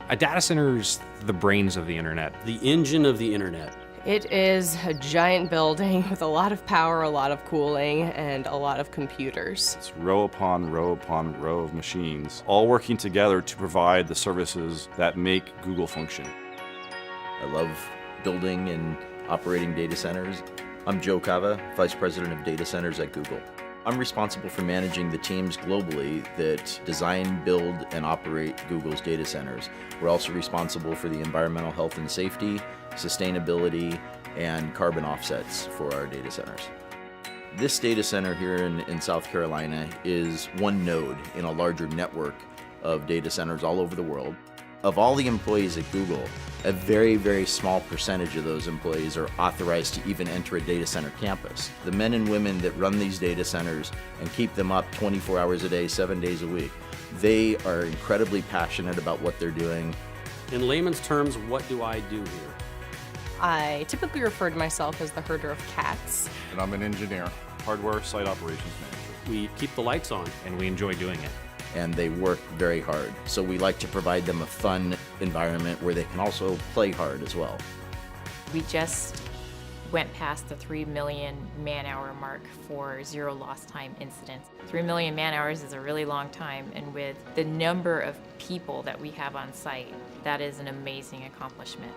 A data center's the brains of the internet. The engine of the internet. It is a giant building with a lot of power, a lot of cooling, and a lot of computers. It's row upon row upon row of machines, all working together to provide the services that make Google function. I love building and operating data centers. I'm Joe Cava, Vice President of Data Centers at Google. I'm responsible for managing the teams globally that design, build, and operate Google's data centers. We're also responsible for the environmental health and safety, sustainability, and carbon offsets for our data centers. This data center here in South Carolina is one node in a larger network of data centers all over the world. Of all the employees at Google, a very, very small percentage of those employees are authorized to even enter a data center campus. The men and women that run these data centers and keep them up 24 hours a day, 7 days a week, they are incredibly passionate about what they're doing. In layman's terms, what do I do here? I typically refer to myself as the herder of cats. And I'm an engineer, hardware site operations manager. We keep the lights on. And we enjoy doing it. And they work very hard. So we like to provide them a fun environment where they can also play hard as well. We just went past the 3 million man-hour mark for zero lost time incidents. 3 million man-hours is a really long time, and with the number of people that we have on site, that is an amazing accomplishment.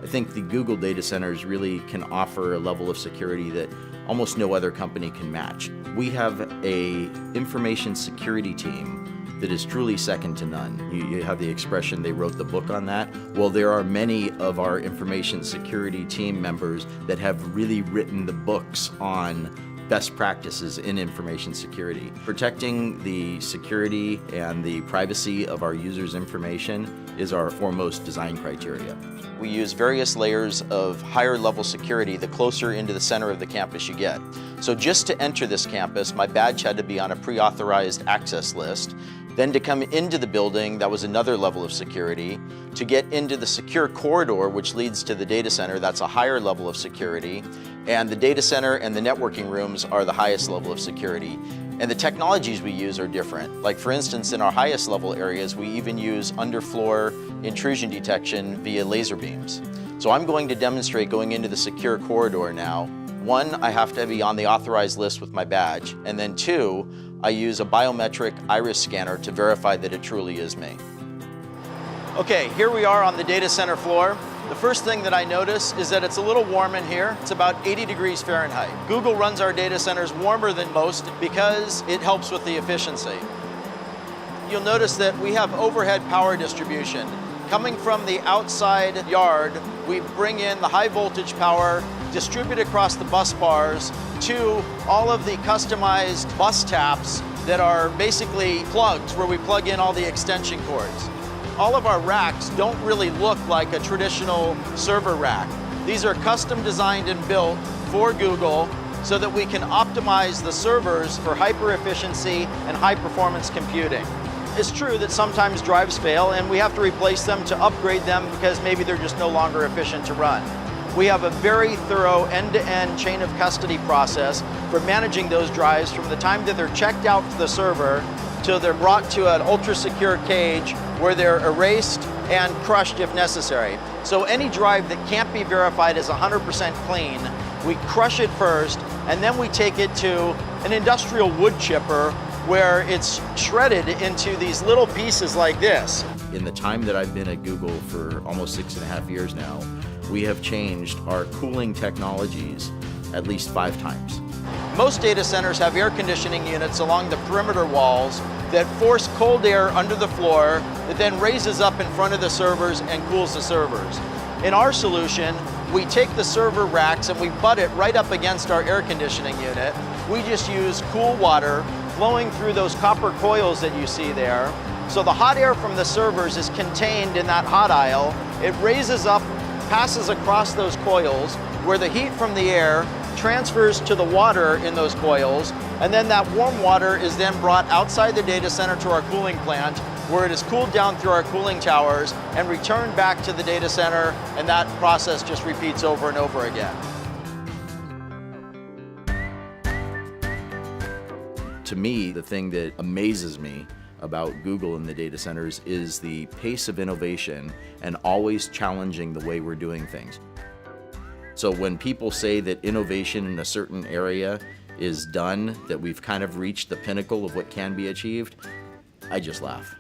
I think the Google data centers really can offer a level of security that almost no other company can match. We have an information security team that is truly second to none. You have the expression, they wrote the book on that. Well, there are many of our information security team members that have really written the books on best practices in information security. Protecting the security and the privacy of our users' information is our foremost design criteria. We use various layers of higher level security the closer into the center of the campus you get. So just to enter this campus, my badge had to be on a pre-authorized access list. Then to come into the building, that was another level of security. To get into the secure corridor, which leads to the data center, that's a higher level of security. And the data center and the networking rooms are the highest level of security. And the technologies we use are different. Like for instance, in our highest level areas, we even use underfloor intrusion detection via laser beams. So I'm going to demonstrate going into the secure corridor now. One, I have to be on the authorized list with my badge. And then two, I use a biometric iris scanner to verify that it truly is me. Okay, here we are on the data center floor. The first thing that I notice is that it's a little warm in here. It's about 80 degrees Fahrenheit. Google runs our data centers warmer than most because it helps with the efficiency. You'll notice that we have overhead power distribution. Coming from the outside yard, we bring in the high voltage power, distribute across the bus bars to all of the customized bus taps that are basically plugs where we plug in all the extension cords. All of our racks don't really look like a traditional server rack. These are custom designed and built for Google so that we can optimize the servers for hyper efficiency and high performance computing. It's true that sometimes drives fail and we have to replace them to upgrade them because maybe they're just no longer efficient to run. We have a very thorough end-to-end chain of custody process for managing those drives from the time that they're checked out to the server till they're brought to an ultra-secure cage where they're erased and crushed if necessary. So any drive that can't be verified as 100% clean, we crush it first, and then we take it to an industrial wood chipper where it's shredded into these little pieces like this. In the time that I've been at Google for almost 6.5 years now, we have changed our cooling technologies at least 5 times. Most data centers have air conditioning units along the perimeter walls that force cold air under the floor that then raises up in front of the servers and cools the servers. In our solution, we take the server racks and we butt it right up against our air conditioning unit. We just use cool water flowing through those copper coils that you see there. So the hot air from the servers is contained in that hot aisle. It raises up, passes across those coils where the heat from the air transfers to the water in those coils, and then that warm water is then brought outside the data center to our cooling plant where it is cooled down through our cooling towers and returned back to the data center, and that process just repeats over and over again. To me, the thing that amazes me about Google in the data centers is the pace of innovation and always challenging the way we're doing things. So when people say that innovation in a certain area is done, that we've kind of reached the pinnacle of what can be achieved, I just laugh.